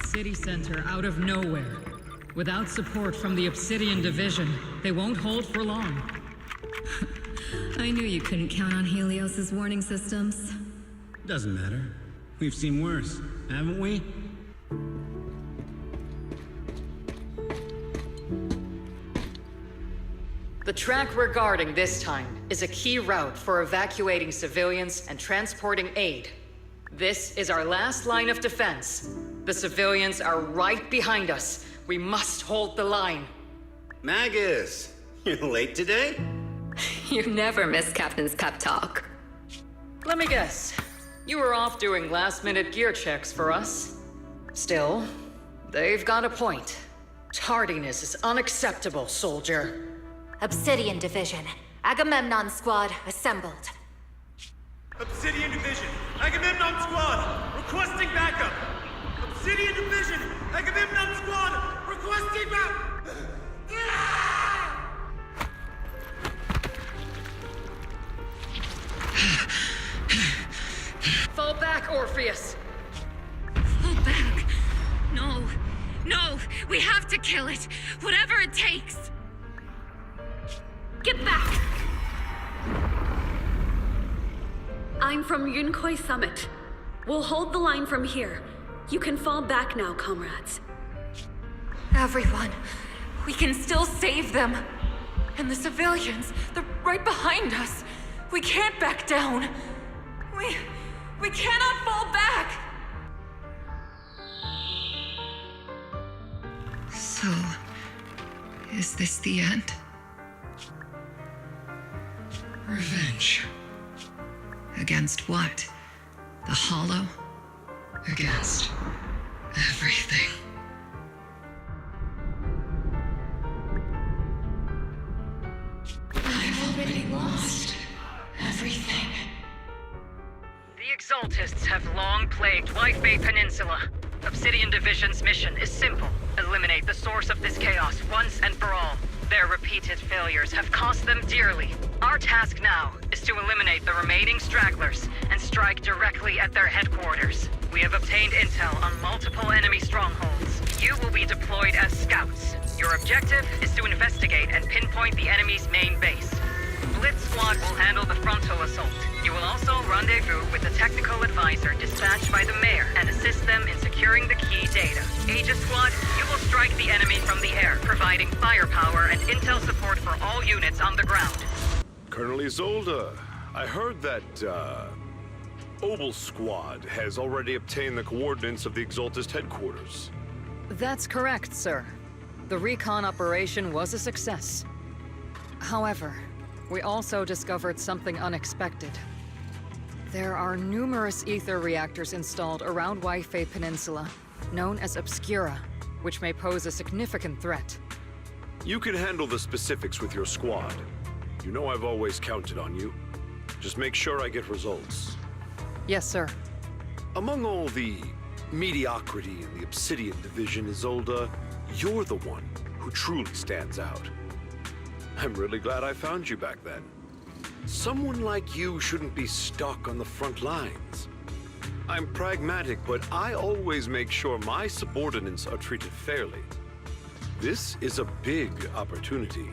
city center out of nowhere. Without support from the Obsidian Division, they won't hold for long. I knew you couldn't count on Helios's warning systems. Doesn't matter. We've seen worse, haven't we? The track we're guarding this time is a key route for evacuating civilians and transporting aid. This is our last line of defense. The civilians are right behind us. We must hold the line. Magus, you're late today? You never miss Captain's pep talk. Let me guess. You were off doing last-minute gear checks for us. Still, they've got a point. Tardiness is unacceptable, soldier. Obsidian Division. Agamemnon Squad assembled. Obsidian Division, Agamemnon Squad, requesting backup! Obsidian Division, Agamemnon Squad, requesting backup! Fall back, Orpheus! Fall back. No. No. We have to kill it. Whatever it takes. Get back! I'm from Yunkoi Summit. We'll hold the line from here. You can fall back now, comrades. Everyone, we can still save them. And the civilians, they're right behind us. We can't back down. We cannot fall back! So, is this the end? Revenge. Against what? The Hollow? Against everything. I've already lost everything. The Exaltists have long plagued Wi-Fi Peninsula. Obsidian Division's mission is simple. Eliminate the source of this chaos once and for all. Their repeated failures have cost them dearly. Our task now is to eliminate the remaining stragglers and strike directly at their headquarters. We have obtained intel on multiple enemy strongholds. You will be deployed as scouts. Your objective is to investigate and pinpoint the enemy's main base. Blitz Squad will handle the frontal assault. You will also rendezvous with the technical advisor dispatched by the mayor and assist them in securing the key data. Aegis Squad, you will strike the enemy from the air, providing firepower and intel support for all units on the ground. Colonel Isolde, I heard that, Obel Squad has already obtained the coordinates of the Exaltist headquarters. That's correct, sir. The recon operation was a success. However, we also discovered something unexpected. There are numerous ether reactors installed around Wi-Fi Peninsula, known as Obscura, which may pose a significant threat. You can handle the specifics with your squad. You know I've always counted on you. Just make sure I get results. Yes, sir. Among all the mediocrity in the Obsidian Division, Isolde, you're the one who truly stands out. I'm really glad I found you back then. Someone like you shouldn't be stuck on the front lines. I'm pragmatic, but I always make sure my subordinates are treated fairly. This is a big opportunity,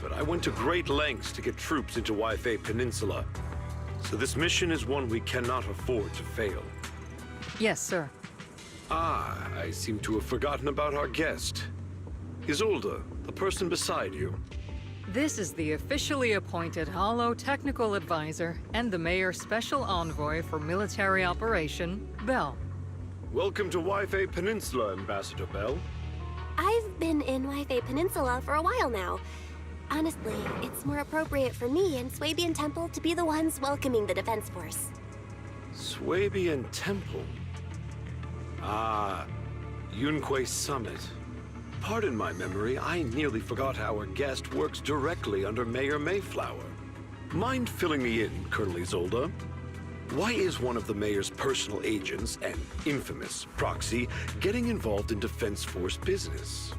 but I went to great lengths to get troops into Wi-Fi Peninsula. So this mission is one we cannot afford to fail. Yes, sir. Ah, I seem to have forgotten about our guest. Isolde, the person beside you. This is the officially appointed Hollow Technical Advisor and the Mayor's Special Envoy for Military Operation, Bell. Welcome to Wi-Fi Peninsula, Ambassador Bell. I've been in Wi-Fi Peninsula for a while now. Honestly, it's more appropriate for me and Swabian Temple to be the ones welcoming the Defense Force. Swabian Temple? Ah, Yunkoi Summit. Pardon my memory, I nearly forgot our guest works directly under Mayor Mayflower. Mind filling me in, Colonel Isolde? Why is one of the mayor's personal agents, an infamous proxy, getting involved in Defense Force business?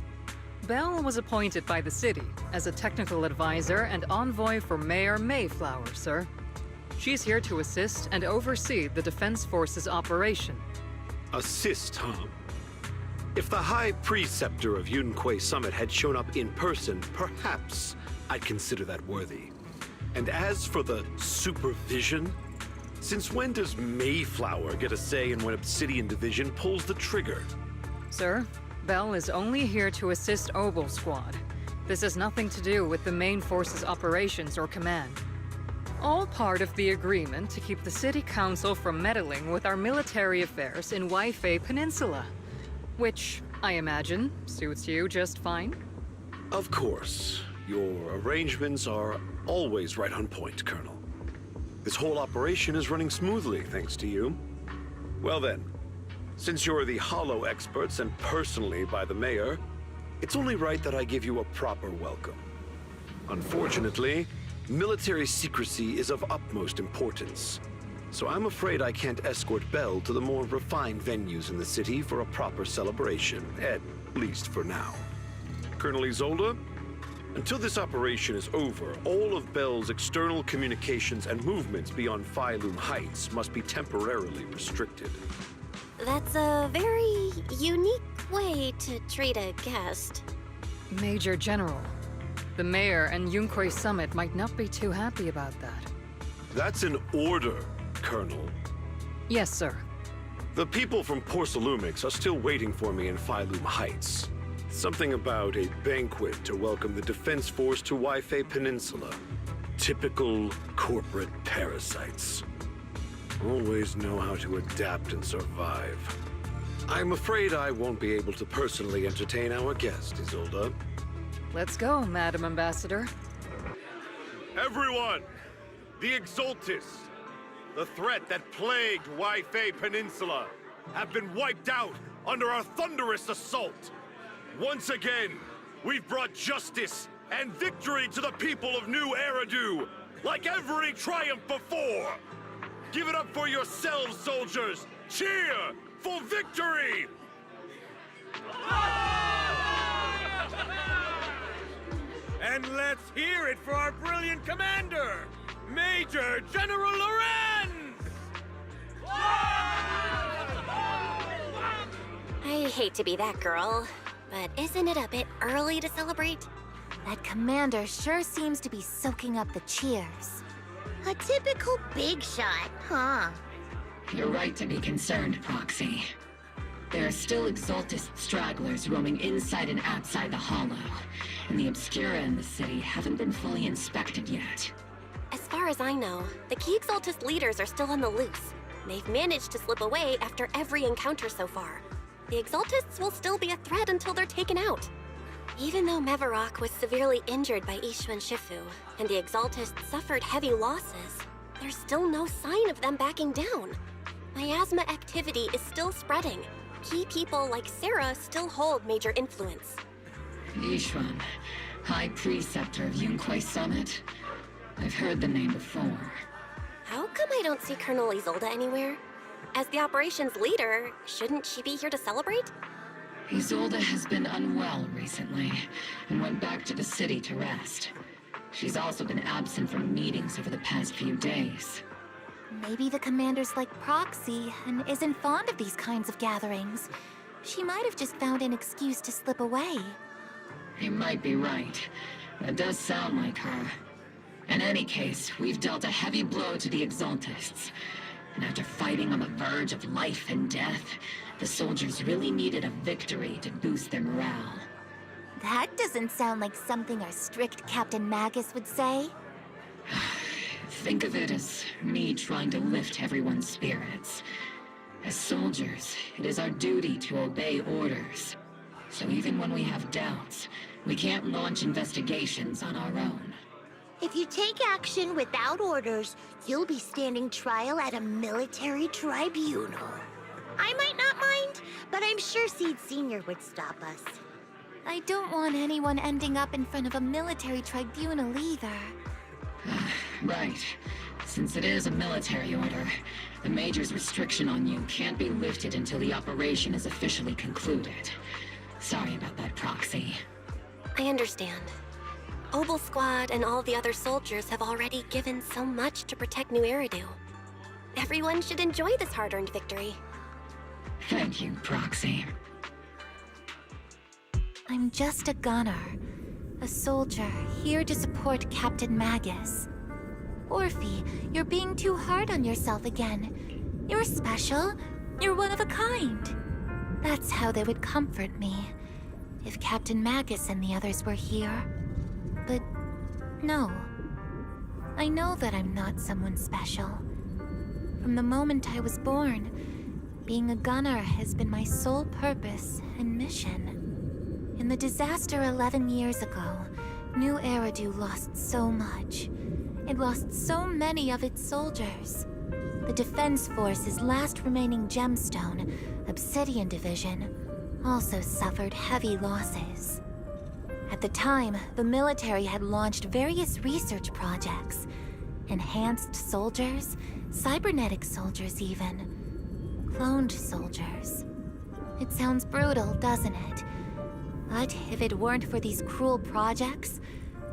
Bell was appointed by the city as a technical advisor and envoy for Mayor Mayflower, sir. She's here to assist and oversee the Defense Force's operation. Assist, huh? If the High Preceptor of Yunquay Summit had shown up in person, perhaps I'd consider that worthy. And as for the supervision, since when does Mayflower get a say in when Obsidian Division pulls the trigger? Sir, Bell is only here to assist Obel Squad. This has nothing to do with the main force's operations or command. All part of the agreement to keep the City Council from meddling with our military affairs in Waifei Peninsula. Which, I imagine, suits you just fine? Of course. Your arrangements are always right on point, Colonel. This whole operation is running smoothly, thanks to you. Well then, since you're the Hollow experts and personally by the Mayor, it's only right that I give you a proper welcome. Unfortunately, military secrecy is of utmost importance, so I'm afraid I can't escort Bell to the more refined venues in the city for a proper celebration, at least for now. Colonel Isolde, until this operation is over, all of Bell's external communications and movements beyond Phylum Heights must be temporarily restricted. That's a very unique way to treat a guest. Major General, the Mayor and Yunquay Summit might not be too happy about that. That's an order, Colonel. Yes, sir. The people from Porcelumix are still waiting for me in Phylum Heights. Something about a banquet to welcome the Defense Force to Waifei Peninsula. Typical corporate parasites. Always know how to adapt and survive. I'm afraid I won't be able to personally entertain our guest, Isolde. Let's go, Madam Ambassador. Everyone! The Exaltists, the threat that plagued Waifei Peninsula, have been wiped out under our thunderous assault. Once again, we've brought justice and victory to the people of New Eridu, like every triumph before. Give it up for yourselves, soldiers! Cheer for victory! And let's hear it for our brilliant commander, Major General Lorenz! I hate to be that girl, but isn't it a bit early to celebrate? That commander sure seems to be soaking up the cheers. A typical big shot, huh? You're right to be concerned, Proxy. There are still Exaltist stragglers roaming inside and outside the Hollow, and the Obscura in the city haven't been fully inspected yet. As far as I know, the key Exaltist leaders are still on the loose. They've managed to slip away after every encounter so far. The Exaltists will still be a threat until they're taken out. Even though Mevarok was severely injured by Ishu and Shifu, and the Exaltists suffered heavy losses, there's still no sign of them backing down. Miasma activity is still spreading. Key people like Sarah still hold major influence. Ishwan, High Preceptor of Yunquay Summit? I've heard the name before. How come I don't see Colonel Isolde anywhere? As the operations leader, shouldn't she be here to celebrate? Isolde has been unwell recently, and went back to the city to rest. She's also been absent from meetings over the past few days. Maybe the commander's like Proxy and isn't fond of these kinds of gatherings. She might have just found an excuse to slip away. You might be right. That does sound like her. In any case, we've dealt a heavy blow to the Exaltists. And after fighting on the verge of life and death, the soldiers really needed a victory to boost their morale. That doesn't sound like something our strict Captain Magus would say. Think of it as me trying to lift everyone's spirits. As soldiers, it is our duty to obey orders. So even when we have doubts, we can't launch investigations on our own. If you take action without orders, you'll be standing trial at a military tribunal. I might not mind, but I'm sure Seed Sr. would stop us. I don't want anyone ending up in front of a military tribunal either. Right. Since it is a military order, the Major's restriction on you can't be lifted until the operation is officially concluded. Sorry about that, Proxy. I understand. Obel Squad and all the other soldiers have already given so much to protect New Eridu. Everyone should enjoy this hard-earned victory. Thank you, Proxy. I'm just a gunner. A soldier, here to support Captain Magus. Orphe, you're being too hard on yourself again. You're special. You're one of a kind. That's how they would comfort me. If Captain Magus and the others were here. But no. I know that I'm not someone special. From the moment I was born, being a gunner has been my sole purpose and mission. In the disaster 11 years ago, New Eridu lost so much. It lost so many of its soldiers. The Defense Force's last remaining gemstone, Obsidian Division, also suffered heavy losses. At the time, the military had launched various research projects. Enhanced soldiers, cybernetic soldiers even. Cloned soldiers. It sounds brutal, doesn't it? But if it weren't for these cruel projects,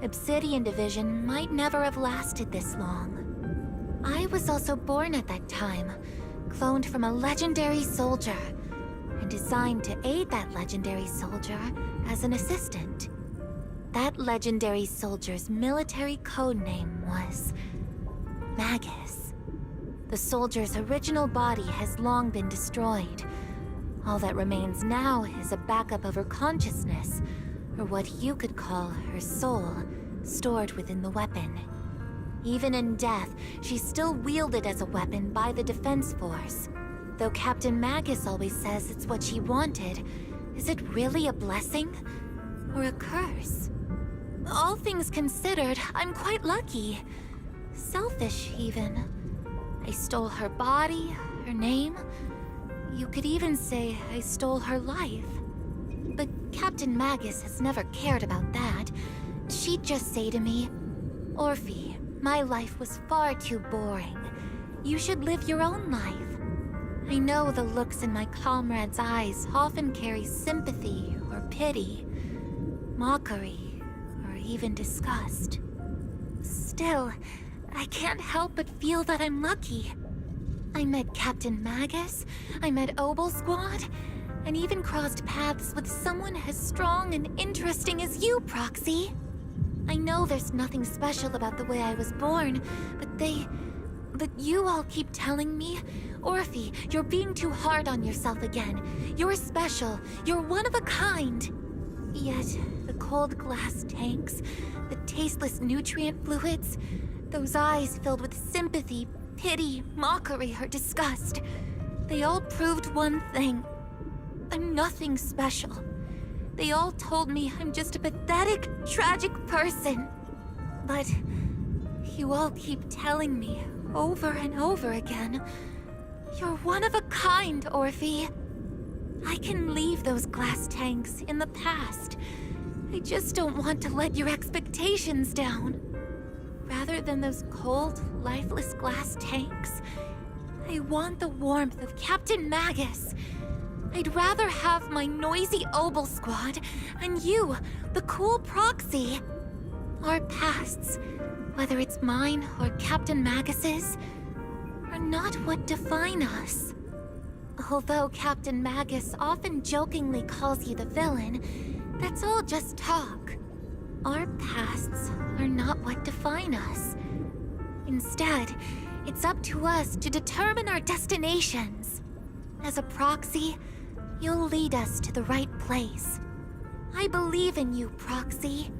Obsidian Division might never have lasted this long. I was also born at that time, cloned from a legendary soldier, and designed to aid that legendary soldier as an assistant. That legendary soldier's military code name was Magus. The soldier's original body has long been destroyed. All that remains now is a backup of her consciousness, or what you could call her soul, stored within the weapon. Even in death, she's still wielded as a weapon by the Defense Force. Though Captain Magus always says it's what she wanted, is it really a blessing? Or a curse? All things considered, I'm quite lucky. Selfish, even. I stole her body, her name. You could even say I stole her life. But Captain Magus has never cared about that. She'd just say to me, Orphe, my life was far too boring. You should live your own life. I know the looks in my comrades' eyes often carry sympathy or pity, mockery, or even disgust. Still, I can't help but feel that I'm lucky. I met Captain Magus, I met Obel Squad, and even crossed paths with someone as strong and interesting as you, Proxy. I know there's nothing special about the way I was born, but you all keep telling me, Orphe, you're being too hard on yourself again. You're special, you're one of a kind. Yet, the cold glass tanks, the tasteless nutrient fluids, those eyes filled with sympathy, pity, mockery, or disgust, they all proved one thing. I'm nothing special. They all told me I'm just a pathetic, tragic person. But you all keep telling me over and over again, you're one of a kind, Orphe. I can leave those glass tanks in the past. I just don't want to let your expectations down. Rather than those cold, lifeless glass tanks, I want the warmth of Captain Magus. I'd rather have my noisy Obel Squad and you, the cool Proxy. Our pasts, whether it's mine or Captain Magus's, are not what define us. Although Captain Magus often jokingly calls you the villain, that's all just talk. Our pasts are not what define us. Instead, it's up to us to determine our destinations. As a Proxy, you'll lead us to the right place. I believe in you, Proxy.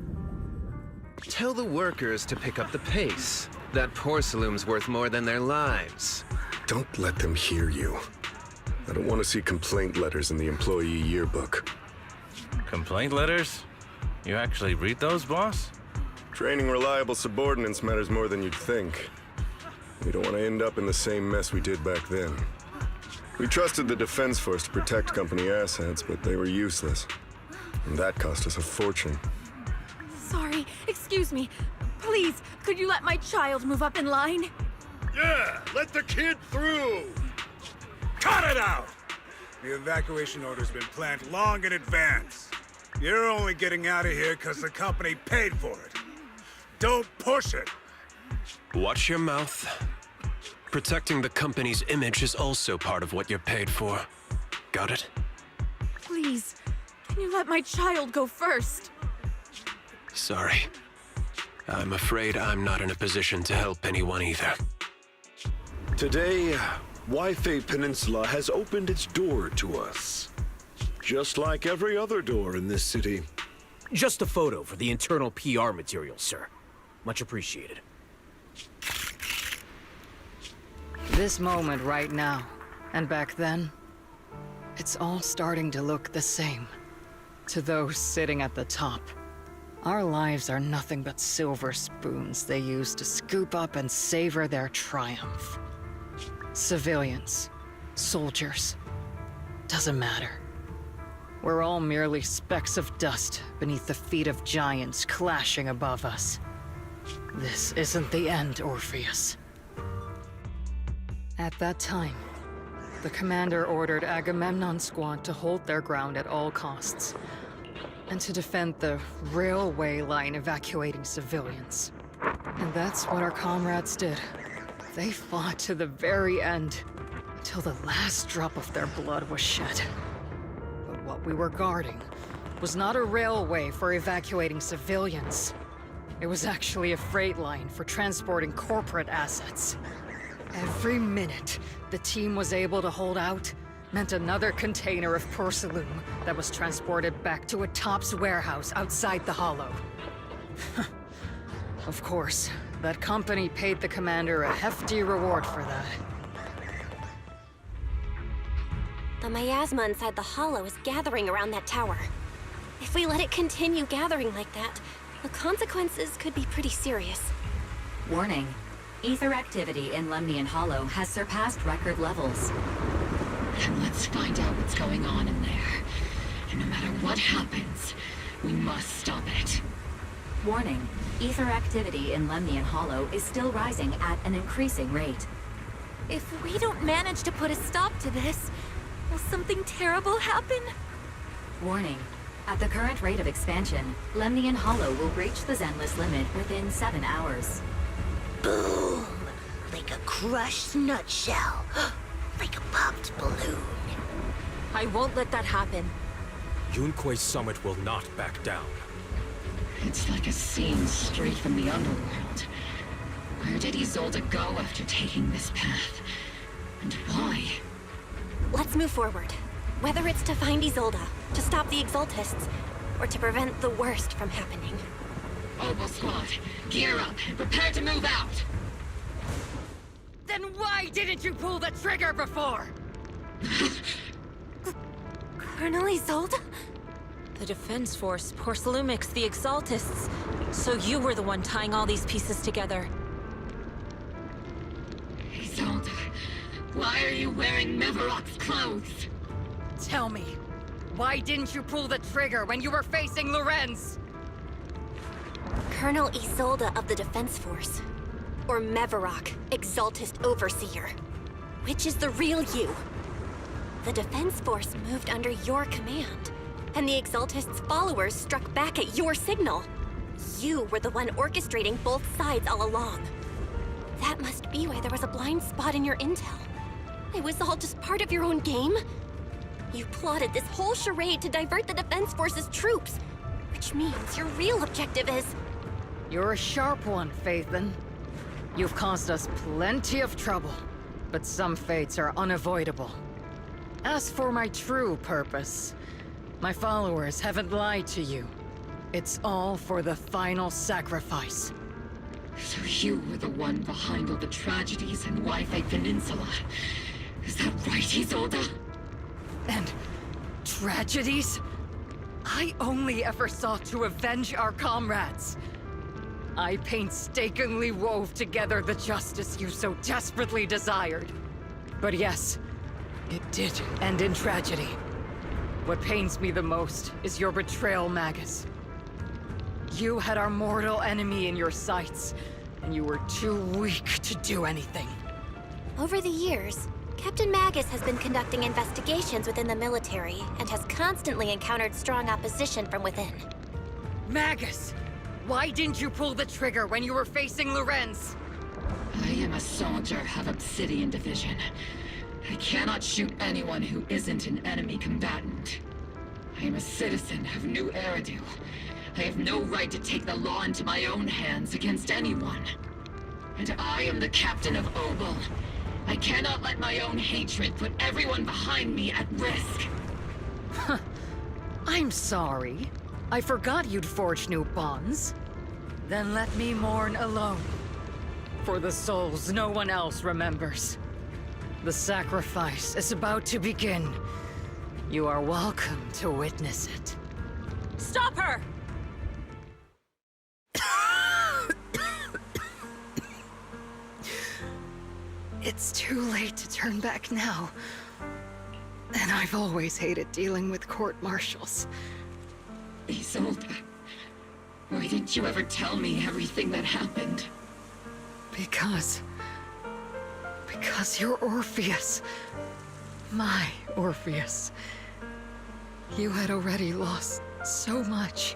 Tell the workers to pick up the pace. That porcelain's worth more than their lives. Don't let them hear you. I don't want to see complaint letters in the employee yearbook. Complaint letters? You actually read those, boss? Training reliable subordinates matters more than you'd think. We don't want to end up in the same mess we did back then. We trusted the Defense Force to protect company assets, but they were useless. And that cost us a fortune. Sorry, excuse me. Please, could you let my child move up in line? Yeah, let the kid through! Cut it out! The evacuation order's been planned long in advance. You're only getting out of here because the company paid for it. Don't push it! Watch your mouth. Protecting the company's image is also part of what you're paid for. Got it? Please, You let my child go first. Sorry. I'm afraid I'm not in a position to help anyone either. Today, Wi-Fi Peninsula has opened its door to us. Just like every other door in this city. Just a photo for the internal PR material, sir. Much appreciated. This moment right now, and back then, it's all starting to look the same. To those sitting at the top, our lives are nothing but silver spoons they use to scoop up and savor their triumph. Civilians, soldiers, doesn't matter. We're all merely specks of dust beneath the feet of giants clashing above us. This isn't the end, Orpheus. At that time, the commander ordered Agamemnon's squad to hold their ground at all costs, and to defend the railway line evacuating civilians. And that's what our comrades did. They fought to the very end, until the last drop of their blood was shed. But what we were guarding was not a railway for evacuating civilians. It was actually a freight line for transporting corporate assets. Every minute the team was able to hold out meant another container of porcelain that was transported back to a Topps warehouse outside the Hollow. Of course, that company paid the commander a hefty reward for that. The miasma inside the Hollow is gathering around that tower. If we let it continue gathering like that, the consequences could be pretty serious. Warning. Ether activity in Lemnian Hollow has surpassed record levels. Then let's find out what's going on in there. And no matter what happens, we must stop it. Warning. Ether activity in Lemnian Hollow is still rising at an increasing rate. If we don't manage to put a stop to this, will something terrible happen? Warning. At the current rate of expansion, Lemnian Hollow will reach the Zenless limit within 7 hours. Boom! Like a crushed nutshell. Like a popped balloon. I won't let that happen. Yunque's summit will not back down. It's like a scene straight from the underworld. Where did Isolde go after taking this path? And why? Let's move forward. Whether it's to find Isolde, to stop the Exaltists, or to prevent the worst from happening. Obel Squad, gear up and prepare to move out! Then why didn't you pull the trigger before? Colonel Isolde? The Defense Force, Porcelumix, the Exaltists. So you were the one tying all these pieces together. Isolde, why are you wearing Mevarok's clothes? Tell me, why didn't you pull the trigger when you were facing Lorenz? Colonel Isolde of the Defense Force. Or Mevarok, Exaltist Overseer. Which is the real you? The Defense Force moved under your command, and the Exaltists' followers struck back at your signal. You were the one orchestrating both sides all along. That must be why there was a blind spot in your intel. It was all just part of your own game? You plotted this whole charade to divert the Defense Force's troops, which means your real objective is... You're a sharp one, Phaethon. You've caused us plenty of trouble, but some fates are unavoidable. As for my true purpose, my followers haven't lied to you. It's all for the final sacrifice. So you were the one behind all the tragedies in Wi-Fi Peninsula. Is that right, Isolde? And tragedies? I only ever sought to avenge our comrades. I painstakingly wove together the justice you so desperately desired. But yes, it did end in tragedy. What pains me the most is your betrayal, Magus. You had our mortal enemy in your sights, and you were too weak to do anything. Over the years, Captain Magus has been conducting investigations within the military and has constantly encountered strong opposition from within. Magus! Why didn't you pull the trigger when you were facing Lorenz? I am a soldier of Obsidian Division. I cannot shoot anyone who isn't an enemy combatant. I am a citizen of New Eridu. I have no right to take the law into my own hands against anyone. And I am the captain of Obel. I cannot let my own hatred put everyone behind me at risk. I'm sorry. I forgot you'd forged new bonds. Then let me mourn alone. For the souls no one else remembers. The sacrifice is about to begin. You are welcome to witness it. Stop her! It's too late to turn back now. And I've always hated dealing with court-martials. Isolde, why didn't you ever tell me everything that happened? Because you're Orpheus. My Orpheus. You had already lost so much.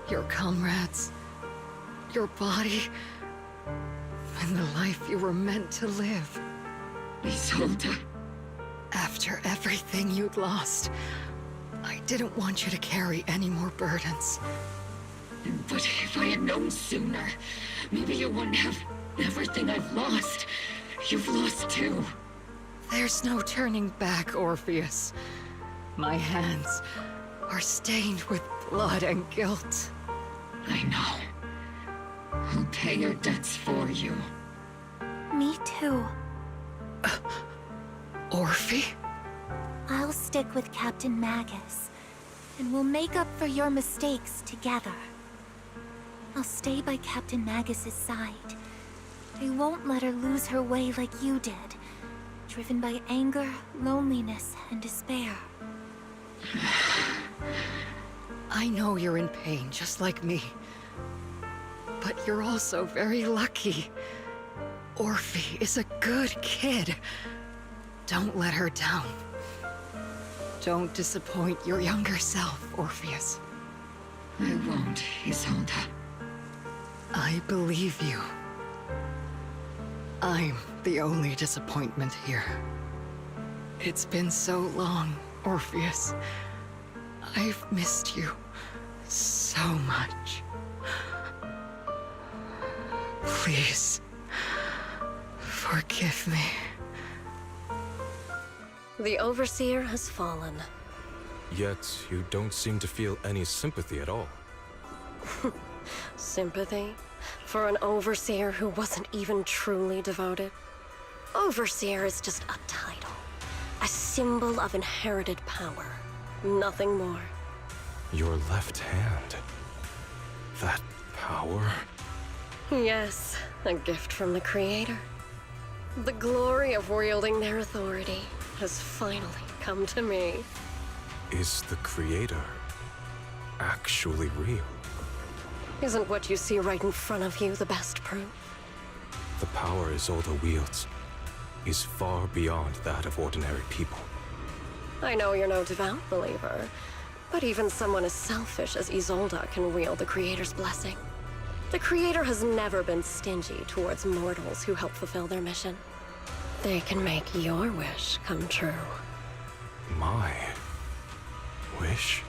Your comrades, your body, and the life you were meant to live. Isolde. After everything you'd lost, I didn't want you to carry any more burdens. But if I had known sooner, maybe you wouldn't have everything I've lost. You've lost too. There's no turning back, Orpheus. My hands are stained with blood and guilt. I know. I'll pay your debts for you. Me too. Orphe? I'll stick with Captain Magus, and we'll make up for your mistakes together. I'll stay by Captain Magus's side. I won't let her lose her way like you did, driven by anger, loneliness, and despair. I know you're in pain, just like me. But you're also very lucky. Orphe is a good kid. Don't let her down. Don't disappoint your younger self, Orpheus. I won't, Isolde. I believe you. I'm the only disappointment here. It's been so long, Orpheus. I've missed you so much. Please, forgive me. The Overseer has fallen. Yet, you don't seem to feel any sympathy at all. Sympathy? For an Overseer who wasn't even truly devoted? Overseer is just a title. A symbol of inherited power. Nothing more. Your left hand. That power? Yes, a gift from the Creator. The glory of wielding their authority has finally come to me. Is the Creator actually real? Isn't what you see right in front of you the best proof? The power Isolde wields is far beyond that of ordinary people. I know you're no devout believer, but even someone as selfish as Isolde can wield the Creator's blessing. The Creator has never been stingy towards mortals who help fulfill their mission. They can make your wish come true. My wish?